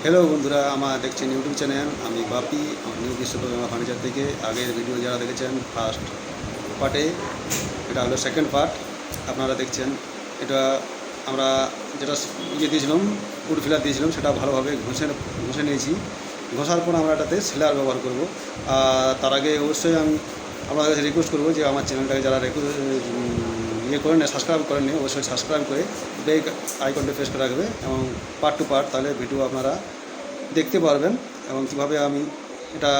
Hello বন্ধুরা, আমার দেখছেন ইউটিউব চ্যানেল। আমি বাপি, নিউ বিশ্বকর্মা ফার্নিচার থেকে। আগের ভিডিও যারা দেখেছেন ফার্স্ট পার্টে, এটা হলো সেকেন্ড পার্ট আপনারা দেখছেন। এটা আমরা যেটা দিয়েছিলাম, উড ফিলার দিয়েছিলাম, সেটা ভালোভাবে ঘষে নিয়েছি। ঘষার পর আমরা এটাতে সিলার ব্যবহার করব। আর তার আগে অবশ্যই আমি আপনাদের কাছে রিকোয়েস্ট করবো যে আমার চ্যানেলটাকে যারা করে নেয়, সাবস্ক্রাইব করেননি, অবশ্যই সাবস্ক্রাইব করে বেল আইকনটা প্রেস করে রাখবে এবং পার্ট টু পার্ট তাহলে ভিডিও আপনারা দেখতে পারবেন। এবং কীভাবে আমি এটা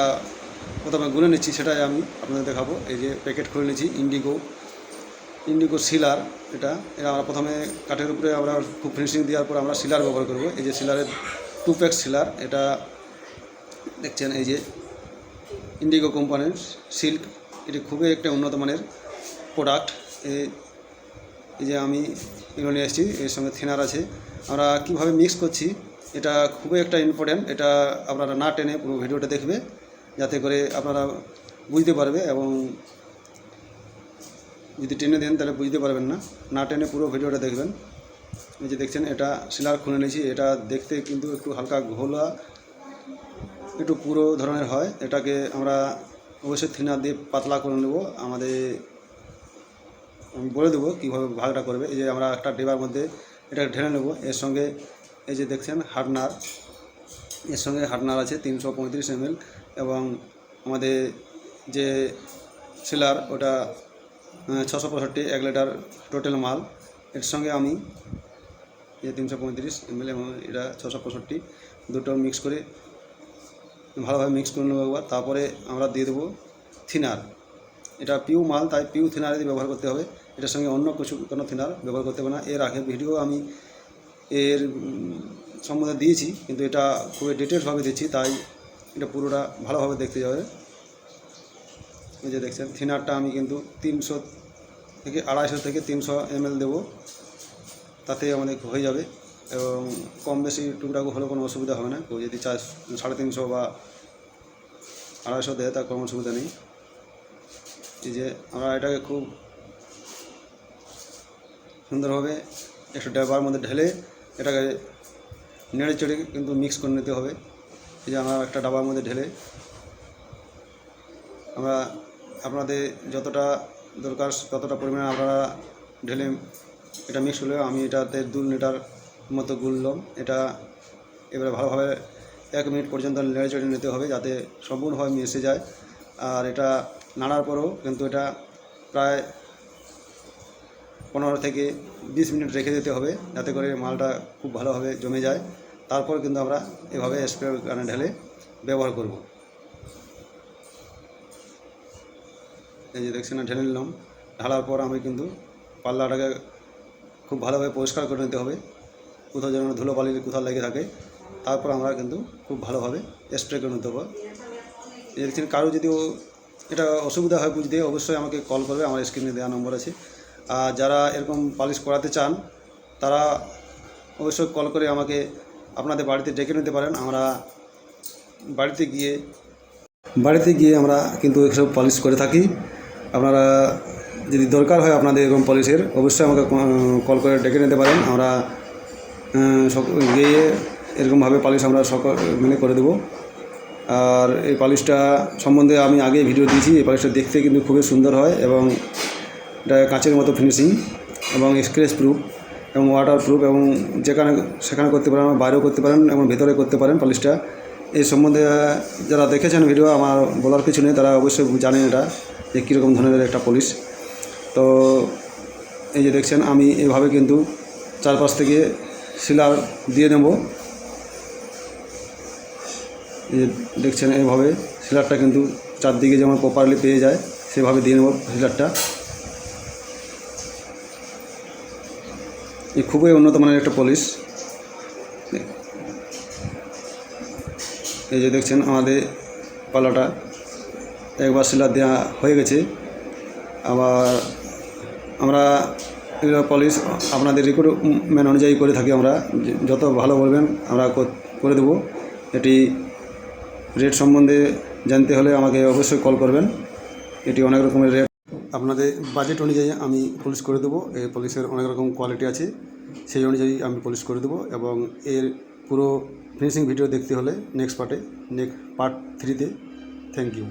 প্রথমে গুনে নিচ্ছি সেটাই আমি আপনাদের দেখাবো। এই যে প্যাকেট খুলে নিচ্ছি ইন্ডিগো সিলার। এটা আমরা প্রথমে কাঠের উপরে আমরা খুব ফিনিশিং দেওয়ার পর আমরা সিলার ব্যবহার করব। এই যে সিলারের 2 প্যাক সিলার, এটা দেখছেন এই যে ইন্ডিগো কোম্পানির সিল্ক। এটি খুবই একটা উন্নত মানের প্রোডাক্ট। এই যে আমি এগুলো নিয়ে এসেছি, এর সঙ্গে থিনার আছে। আমরা কীভাবে মিক্স করছি এটা খুবই একটা ইম্পর্ট্যান্ট। এটা আপনারা না টেনে পুরো ভিডিওটা দেখবে, যাতে করে আপনারা বুঝতে পারবে। এবং যদি টেনে দেন তাহলে বুঝতে পারবেন না, না টেনে পুরো ভিডিওটা দেখবেন। এই যে দেখছেন এটা সিলার খুলে নিয়েছি। এটা দেখতে কিন্তু একটু হালকা ঘোলা, একটু পুরো ধরনের হয়। এটাকে আমরা অবশ্যই থিনার দিয়ে পাতলা করে নেব। আমি বলে দেবো কীভাবে ভাগটা করবে। এই যে আমরা একটা ডিবার মধ্যে এটা ঢেলে নেব। এর সঙ্গে এই যে দেখছেন হার্ডনার, এর সঙ্গে হার্ডনার আছে 335 ml। এবং আমাদের যে সিলার ওটা 665, 1 লিটার টোটাল মাল। এর সঙ্গে আমি যে 335 ml এবং এটা 665 দুটো মিক্স করে ভালোভাবে মিক্স করে নেব একবার। তারপরে আমরা দিয়ে দেবো থিনার। এটা পিউ মাল, তাই পিউ থিনার দিয়ে ব্যবহার করতে হবে। এটার সঙ্গে অন্য কোনো থিনার ব্যবহার করতে হবে না। এর আগে ভিডিও আমি এর সম্বন্ধে দিয়েছি, কিন্তু এটা খুবই ডিটেলসভাবে দিচ্ছি, তাই এটা পুরোটা ভালোভাবে দেখতে যাবে। এই যে দেখছেন থিনারটা আমি কিন্তু 300 থেকে 250 থেকে 300 ml দেবো, তাতে আমাদের হয়ে যাবে। এবং কম বেশি টুকটাক হলেও কোনো অসুবিধা হবে না। কেউ যদি চায় 350 বা 250 দেয়, তার কোনো অসুবিধা নেই। এই যে আমরা এটাকে খুব সুন্দরভাবে একটা ডাবার মধ্যে ঢেলে এটাকে নেড়ে চেড়ে কিন্তু মিক্স করে নিতে হবে। এই যে আমরা একটা ডাবার মধ্যে ঢেলে আমরা আপনাদের যতটা দরকার ততটা পরিমাণে আপনারা ঢেলে এটা মিক্স করলে, আমি এটাতে 2 লিটার মতো গুললাম। এটা এবারে ভালোভাবে 1 মিনিট পর্যন্ত নেড়ে চেড়ে নিতে হবে, যাতে সম্পূর্ণভাবে মিশে যায়। আর এটা নাড়ার পরেও কিন্তু এটা প্রায় 15 থেকে 20 মিনিট রেখে দিতে হবে, যাতে করে মালটা খুব ভালোভাবে জমে যায়। তারপর কিন্তু আমরা এভাবে স্প্রে গানে ঢেলে ব্যবহার করব। এই যে দেখছেন না, ঢেলে নিলাম। ঢালার পর আমি কিন্তু পাল্লাটাকে খুব ভালোভাবে পরিষ্কার করে নিতে হবে, কোথাও যেন ধুলোবালি কোথাও লেগে থাকে। তারপর আমরা কিন্তু খুব ভালোভাবে স্প্রে করে নিতে হবে। এই দেখছেন, কারো যদি এটা অসুবিধা হয় বুঝতে, অবশ্যই আমাকে কল করবে, আমার স্ক্রিনে দেওয়া নম্বর আছে। আর যারা এরকম পালিশ করাতে চান তারা অবশ্যই কল করে আমাকে আপনাদের বাড়িতে ডেকে নিতে পারেন। আমরা বাড়িতে গিয়ে আমরা কিন্তু এসব পলিশ করে থাকি। আপনারা যদি দরকার হয় আপনাদের এরকম পলিশের, অবশ্যই আমাকে কল করে ডেকে নিতে পারেন। আমরা গিয়ে এরকমভাবে পলিশ আমরা করে দেবো। আর এই পলিশটা সম্বন্ধে আমি আগে ভিডিও দিয়েছি। এই পলিশটা দেখতে কিন্তু খুবই সুন্দর হয় এবং এটা কাঁচের মতো ফিনিশিং এবং স্ক্র্যাচ প্রুফ এবং ওয়াটার প্রুফ, এবং সেখানে করতে পারেন, বাইরেও করতে পারেন এবং ভেতরে করতে পারেন পলিশটা। এই সম্বন্ধে যারা দেখেছেন ভিডিও, আমার বলার কিছু নেই, তারা অবশ্যই জানেন এটা যে কীরকম ধরনের একটা পলিশ। তো এই যে দেখছেন আমি এইভাবে কিন্তু চারপাশ থেকে সিলার দিয়ে নেব। এই যে দেখছেন এইভাবে সিলারটা কিন্তু চারদিকে যেমন প্রপারলি পেয়ে যায় সেভাবে দিয়ে নেব সিলারটা। এই খুবই উন্নত মানের একটা পলিশ। এই যে দেখছেন আমাদের পাল্লাটা একবার সিলার দেওয়া হয়ে গেছে। আবার আমরা এগুলো পলিশ আপনাদের রিকোয়ারমেন্ট অনুযায়ী করে থাকি। আমরা যত ভালো বলবেন আমরা করে দেবো। এটি রেট সম্বন্ধে জানতে হলে আমাকে অবশ্যই কল করবেন। এটি অনেক রকমের রেট, আপনাদের বাজেট অনুযায়ী আমি পলিশ করে দেবো। এই পলিশের অনেক রকম কোয়ালিটি আছে, সেই অনুযায়ী আমি পলিশ করে দেবো। এবং এর পুরো ফিনিশিং ভিডিও দেখতে হলে নেক্সট পার্টে পার্ট 3-তে। Thank you.